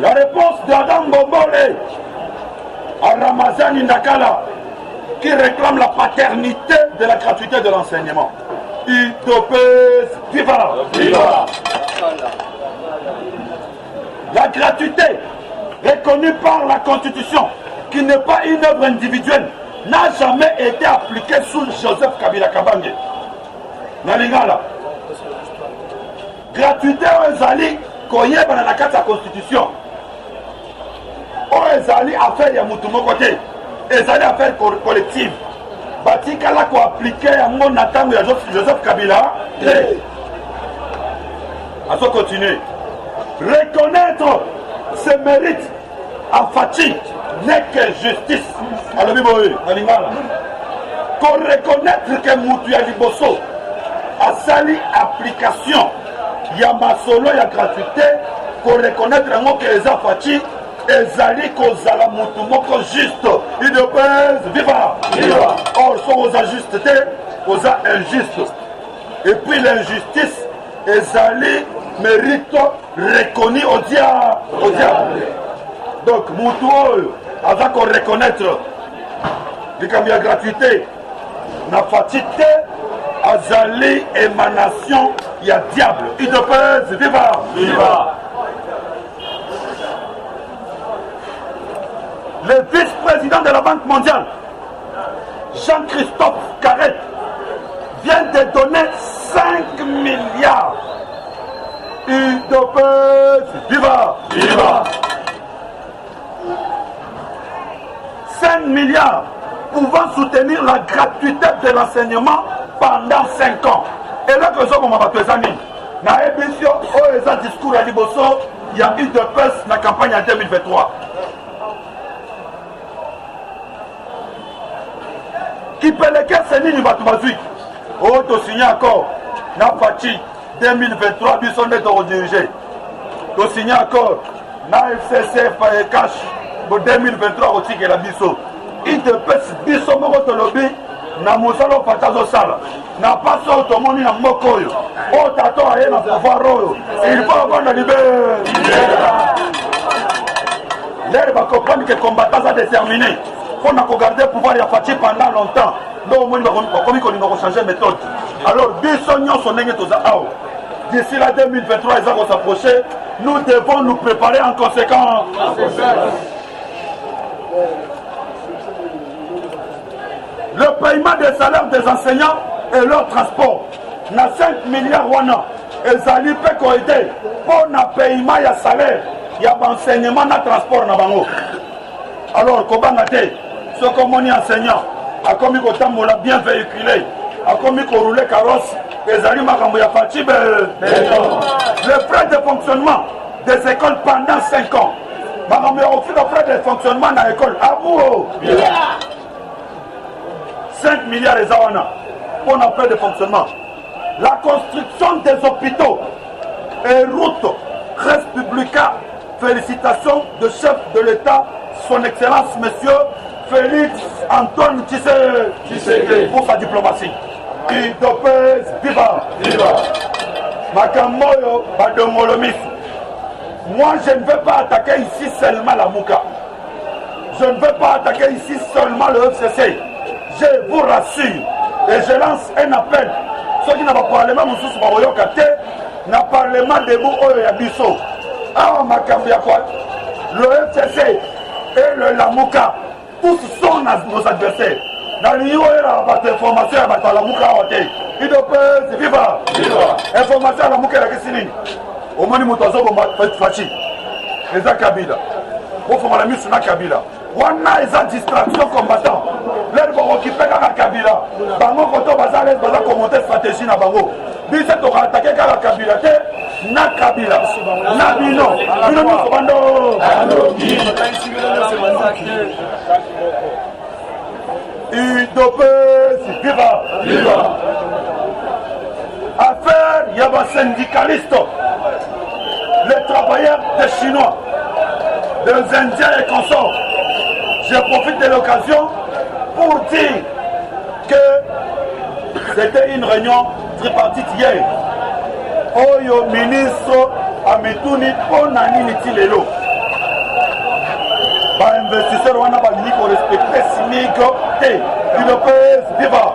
La réponse d'Adam Bombole à Ramazani Ndakala qui réclame la paternité de la gratuité de l'enseignement. Idopes viva! Viva! La gratuité reconnue par la Constitution, qui n'est pas une œuvre individuelle, n'a jamais été appliquée sous Joseph Kabila Kabange. Nalingala. Gratuité aux alliés, koyeba na kati ya Constitution. Aux alliés affaire ya mutumo côté. Ezali affaire collective. Batikala ko appliquer ya mon atango ya Joseph Kabila. À ce continuer. Reconnaître ses mérites en fatigue n'est que justice. Alors, qu'on reconnaître que Moutou Liboso a sali application, il y a ma solo, il y a gratuité, qu'on reconnaître que les affatis, les alliés qu'on a la Moutou Moko juste, ils ne peuvent vivre. Or, sont aux ajustés, aux injustes. Et puis l'injustice, les alliés méritent reconnus au diable. Donc, Moutou, avant qu'on reconnaisse la gratuité, la fatité, azali émanation, il y a diable. Il ne peut vivre. Le vice-président de la Banque mondiale, Jean-Christophe Carrette, vient de donner 5 milliards. Il ne peut vivre. 5 milliards pouvant soutenir la gratuité de l'enseignement pendant 5 ans. Et là que je vois mes amis, dans l'émission, il y a un discours à Liboso, il y a eu de pèse dans la campagne en 2023. Qui peut les caisses, c'est Nini Batoumazui. Oh, tu signes encore. Na Fati 2023, ils sont nés dirigés. Tu signes encore. Na FCC Cash. Pour 2023 aussi que la biso il te pèse biso moko to lobby na musalo patazo sala na paso to moni na moko yo o tato aye na pouvoir oyo il faut qu'on libère l'air va comprendre que combattant a déterminé on a regardé pouvoir ya Fati pendant longtemps donc moi comme qu'on va changer méthode alors biso nyonso ndenge toza awo d'ici la 2023 ils vont s'approcher nous devons nous préparer en conséquence. Le paiement des salaires des enseignants et leur transport. Na 5 milliards wana. Et ça lui peut aider pour le paiement et salaire. Il y a enseignement et transport na bango. Alors, Kobangate, ce comme on est enseignant, a commis qu'on l'a bien véhiculé, a commis qu'on roulait carrosse, et Zali Makambo ya Fati, le frais de fonctionnement des écoles pendant 5 ans. Makambo ya offert le frais de fonctionnement dans l'école. À vous! 5 milliards de zawana pour nos frais de fonctionnement. La construction des hôpitaux et routes républicaines. Félicitations de chef de l'État, son Excellence, Monsieur Félix Antoine Tshisekedi pour sa diplomatie. Idopes viva! Makamoyo Badomolomis. Moi, je ne veux pas attaquer ici seulement la Mouka. Je ne veux pas attaquer ici seulement le FCC. Je vous rassure et je lance un appel. Ceux qui n'ont pas parlé, n'a parlement de vous et Yabiso. Ah, le FCC et le Lamouka, tous sont nos adversaires. Dans l'IO et la information à la Mouka, il doit vivre. Information à la Mouka, la Kessini. Au moins, nous avons fait les Kabila. Pour faire la mise sur la Kabila. Wana eza distraction combattant. L'air va occuper la Kabila. Bango koto bazale baza commenter stratégie na bango. Bise to attaquer la Kabila te na Kabila. Na bino. Bino no bando. Idopes viva. Affaire yaba syndicaliste. Les travailleurs des Chinois, des Indiens et consorts. Je profite de l'occasion pour dire que c'était une réunion tripartite hier. Oyo ministre Amituni Ponani Nitilelo. Investisseurs wana balingi ko respecter SMIC et l'UDPS viva.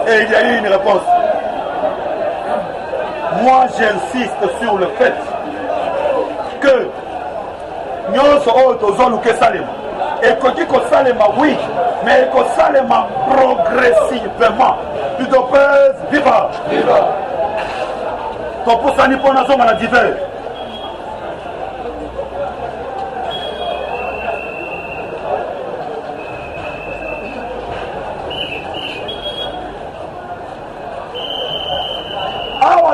Et il y a eu une réponse. Moi j'insiste sur le fait que nous sommes tous salema. Et quand dit que salema oui, mais que salema progressivement. l'UDPS viva. Donc pour ça, nous avons la divers.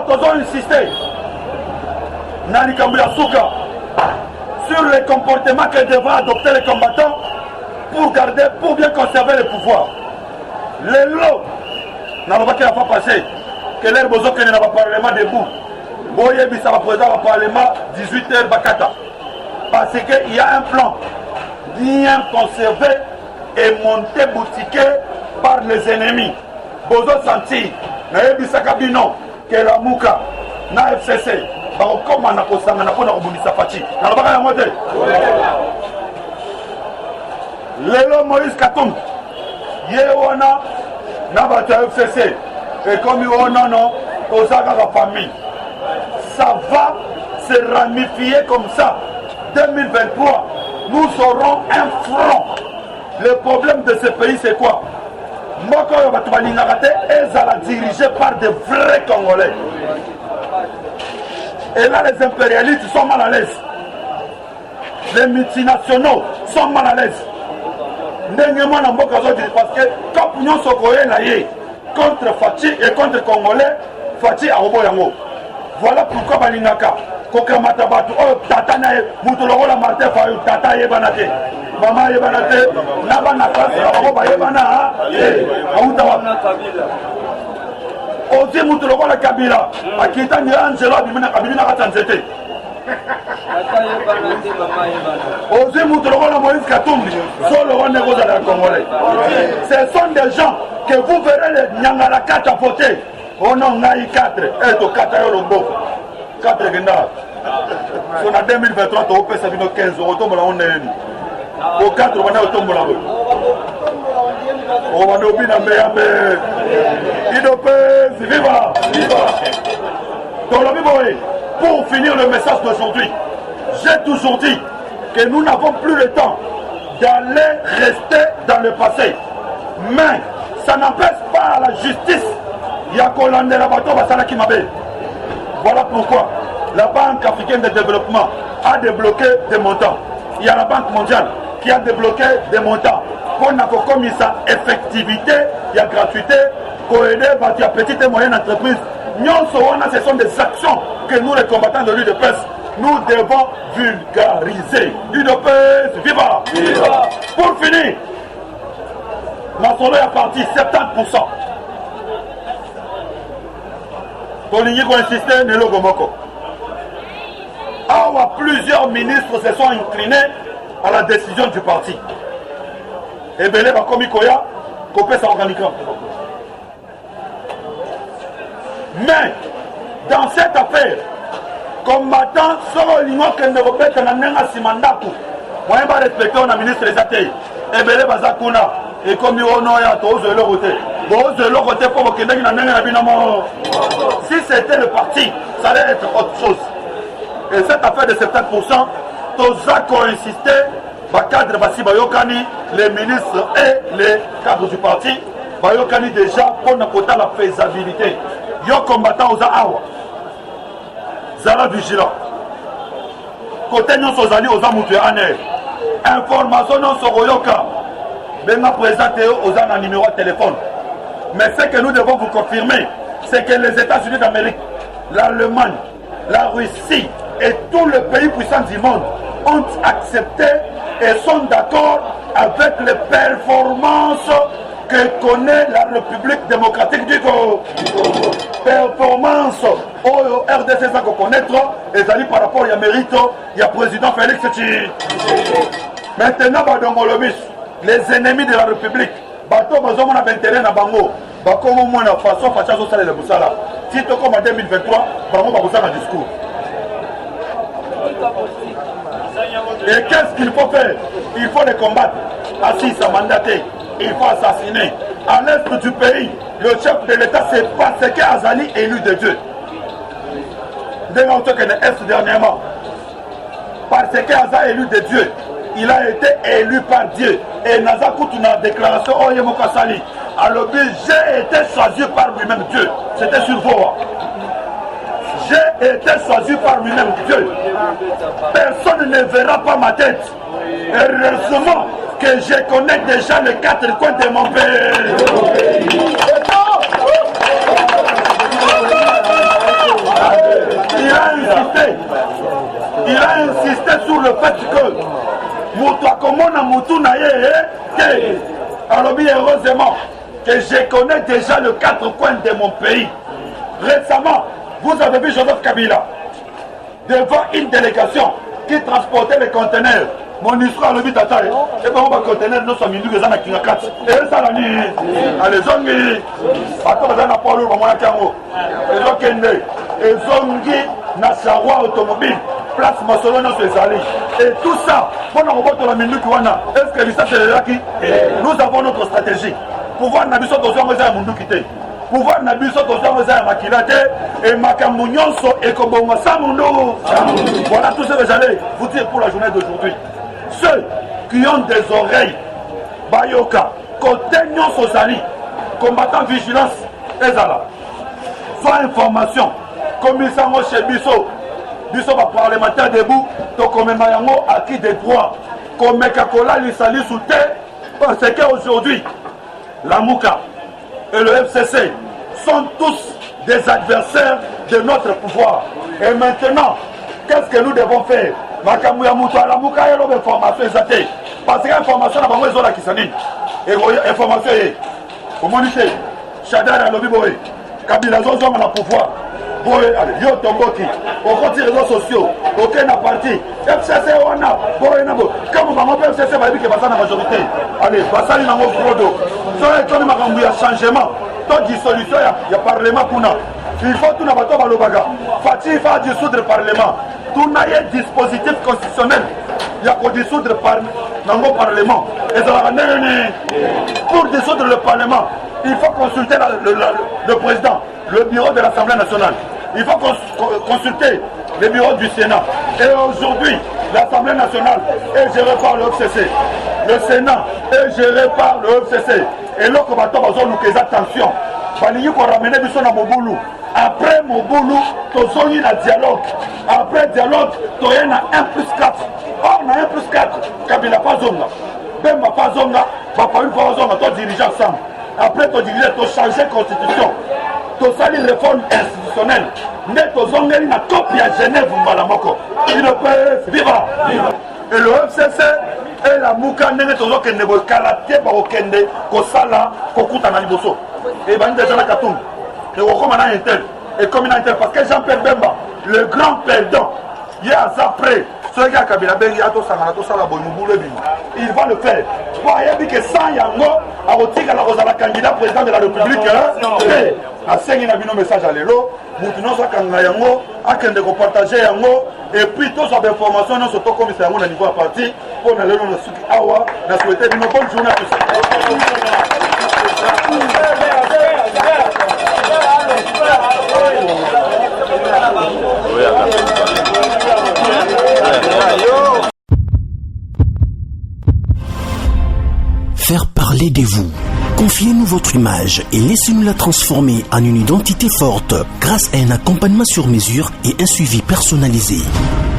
Nous avons insisté sur les comportements que devraient adopter les combattants pour bien conserver le pouvoir. Les lots n'a pas passé que l'air besoin qu'il n'y a pas parlement debout. Boyebi ça va présenter au parlement 18h Bakata. Parce qu'il y a un plan bien conservé et monté boutiqué par les ennemis. Bozo senti, Naebi Sakabino, que la Mouka, na FCC, comme on a constaté, on a rebondissé Fati. On n'a pas la moitié. Lélo Moïse Katum, Yewana, Nabata FCC, et comme il y a non, aux la famille. Ça va se ramifier comme ça. 2023, nous aurons un front. Le problème de ce pays, c'est quoi? Moko Batoubalingarate est dirigé par de vrais Congolais. Et là, les impérialistes sont mal à l'aise. Les multinationaux sont mal à l'aise. Parce que quand nous sommes contre Fati et contre Congolais, Fati a Oboyango. Voilà pourquoi Balingaka, Kokamata Batu, Tata Nae, Moutologola Martin Fayou, Tata Yebanate, Mama Yebanate, Nabanaka, Oba Yebana, Aoutawa. Ozi Moutologola Kabila, Akita Angelo Abimina Kabina Katanzete. Ozi Moutologola Moïse Katumbi, Solo Wanego à la Congolais. Ce sont des gens que vous verrez les Nyangalakata voter. On a 4 et au 4 euros. 4 guendards. On a 2023, on peut s'avoir 15 euros. On est au 4, on est au tombeau là-bas. On va nous dire, mais viva! Donc, pour finir le message d'aujourd'hui, j'ai toujours dit que nous n'avons plus le temps d'aller rester dans le passé. Mais ça n'empêche pas la justice. Voilà pourquoi la Banque africaine de développement a débloqué des montants. Il y a la Banque mondiale qui a débloqué des montants. Pour comme ça, effectivité, il y a gratuité, pour aider les petites et moyennes entreprises. Ce sont des actions que nous, les combattants de l'UDPS, nous devons vulgariser. L'UDPS, viva! Pour finir, ma solo est parti 70%. Toligny a insisté, Nelo Gomoko. Plusieurs ministres se sont inclinés à la décision du parti. Et Belé va comme Ikoya, copé sa organigramme. Mais, dans cette affaire, combattant, sur le niveau qu'elle ne répète qu'elle n'a pas Simandaku, moi, je vais respecter un ministre des Athées. Et Belé Bazakuna, et comme il y a un autre, de l'autre côté. Si c'était le parti, ça allait être autre chose. Et cette affaire de 70%, tous ont insisté, cadre Bassi Bayokani, les ministres et les cadres du parti, Bayokani déjà pour n'apporter la faisabilité. Yo combattant aux Awa, Zara vigilant. Côté nous sommes allés aux Amoutués Aner. Information non sur Royoka. Benga présenté aux Anas numéro de téléphone. Mais ce que nous devons vous confirmer, c'est que les États-Unis d'Amérique, l'Allemagne, la Russie et tous les pays puissants du monde ont accepté et sont d'accord avec les performances que connaît la République démocratique du Congo. Performance au RDC ça qu'on connaître, et ça par rapport à mérite, il y a président Félix Tshisekedi. Maintenant, les ennemis de la République, bateau bazoma na intérêt na bango bakomo mona façon façon sala le busala si to comme en 2023 bango ba busala discours Et qu'est-ce qu'il faut faire? Il faut les combattre. Assis à mandater, il faut assassiner. À l'est du pays, le chef de l'État, c'est parce qu'Azali est élu de Dieu. Dernièrement, parce qu'Azali est élu de Dieu, il a été élu par Dieu. Et Naza Koutuna déclaration, oh Yemokasali, alors j'ai été choisi par lui-même Dieu. C'était sur voie. J'ai été choisi par lui-même Dieu. Personne ne verra pas ma tête. Heureusement que je connais déjà les 4 coins de mon pays. Il a insisté sur le fait que Moutakomona Moutunaye, alors heureusement que je connais déjà les 4 coins de mon pays. Récemment, vous avez vu Joseph Kabila devant une délégation qui transportait les conteneurs. Mon histoire le vit à taille. Et pas on va conteneur nous sommes minutes à Kingakat. Et ça la nuit. Allez zongi. Attends dans la parole au moins Kango. Et Zokende. Et zongi na Sawa automobile. Place Masolono sur Zali. Et tout ça, pendant qu'on vote la minute wana. Est-ce que ça c'est là qui? Nous avons notre stratégie. Pouvoir n'abuser de gens à mundu quitter. Pouvoir n'abuser de gens à makilate et makamunionso et kobonga samundo. Voilà tout ce que j'allais vous dire pour la journée d'aujourd'hui. Ceux qui ont des oreilles, Bayoka, côté Nyon Sosali, combattant vigilance, Ezala. Soit information, commissaire chez Bisso, Bisso va parlementaire debout, Tokome Mayango acquis des droits, comme Kakola Lissali sous terre, parce qu'aujourd'hui, la Mouka et le FCC sont tous des adversaires de notre pouvoir. Et maintenant, qu'est-ce que nous devons faire? Makamouya Moutou à la Mouka et l'information exacte. Parce que l'information n'a pas besoin de la Kisani. Et l'information est communauté. Chadar à l'Obiboé. Kabila Zonzom à la pouvoir. Boé, allez, yo Tomboki. Au côté des réseaux sociaux. Aucun parti. FCC, on a. Boé, Nabo. Comme on va FCC, va dire que c'est la majorité. Allez, Bassali n'a pas de prodo. Ça est comme un changement. Toute dissolution, il y a parlement pour nous. Il faut tout n'abattre à l'Obaga. Fatih, il faut dissoudre le parlement. Tout n'a pas de dispositif constitutionnel. Il y a qu'à dissoudre le parlement. Et pour dissoudre le parlement, il faut consulter le président, le bureau de l'Assemblée nationale. Il faut consulter le bureau du Sénat. Et aujourd'hui, l'Assemblée nationale est gérée par le FCC. Le Sénat est géré par le FCC. Et là, on va nous attention. Il faut ramener du son à Moboulou. Après Moboulou, tu as un dialogue. Après dialogue, tu as un 1+4. Or, on a 1+4. Kabila pas zonga. Bemba pas zonga. Papa une fois zonga, tu diriges ensemble. Après, tu diriges, tu changes la constitution. Tu as une réforme institutionnelle. Mais tu as une copie à Genève, Malamoko. Il peut vivre. Et le FCC et la Mouka n'est pas toujours qu'elle ne veut qu'à la tête, qu'au sala, qu'au coup à Naliboso. Et bien, déjà la Katoum. Et au comme un intel. Et comme un intel. Parce que Jean-Pierre Bemba, le grand perdant, il y a après. Il va le faire. Il que sans Yango, à la candidat président de la République, à 5 message à l'élo, nous Yango, à partager Yango, et puis tous les informations, nous sommes comme ça à niveau à partir, pour aller dans le souk awa, nous souhaitons une bonne journée à tous. Faire parler de vous. Confiez-nous votre image et laissez-nous la transformer en une identité forte grâce à un accompagnement sur mesure et un suivi personnalisé.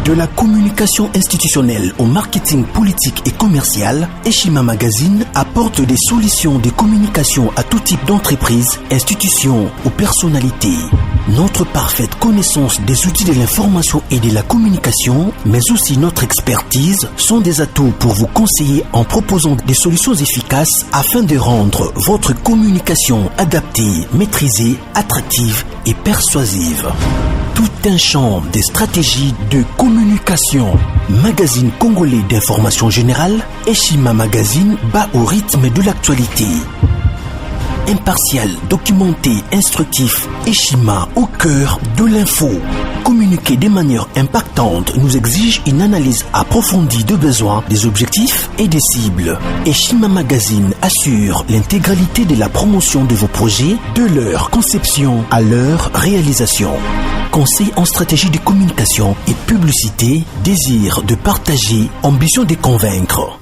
De la communication institutionnelle au marketing politique et commercial, Eshima Magazine apporte des solutions de communication à tout type d'entreprise, institutions ou personnalités. Notre parfaite connaissance des outils de l'information et de la communication, mais aussi notre expertise, sont des atouts pour vous conseiller en proposant des solutions efficaces afin de rendre votre communication adaptée, maîtrisée, attractive et persuasive. Tout un champ des stratégies de communication. Magazine congolais d'information générale, Eshima Magazine bat au rythme de l'actualité. impartial, documenté, instructif. Eshima au cœur de l'info. Communiquer de manière impactante nous exige une analyse approfondie de besoins, des objectifs et des cibles. Eshima Magazine assure l'intégralité de la promotion de vos projets, de leur conception à leur réalisation. Conseil en stratégie de communication et publicité, désir de partager, ambition de convaincre.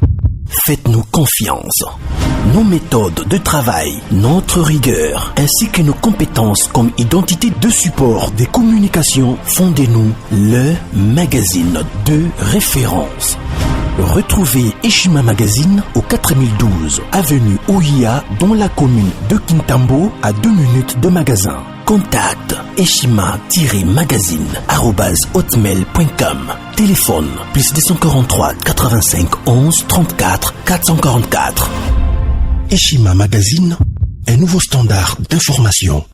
Faites-nous confiance. Nos méthodes de travail, notre rigueur, ainsi que nos compétences comme identité de support des communications font de nous le magazine de référence. Retrouvez Eshima Magazine au 4012 avenue Oia dans la commune de Kintambo à 2 minutes de magasin. Contact eshima-magazine@hotmail.com. Téléphone +243 85 11 34 444. Eshima Magazine, un nouveau standard d'information.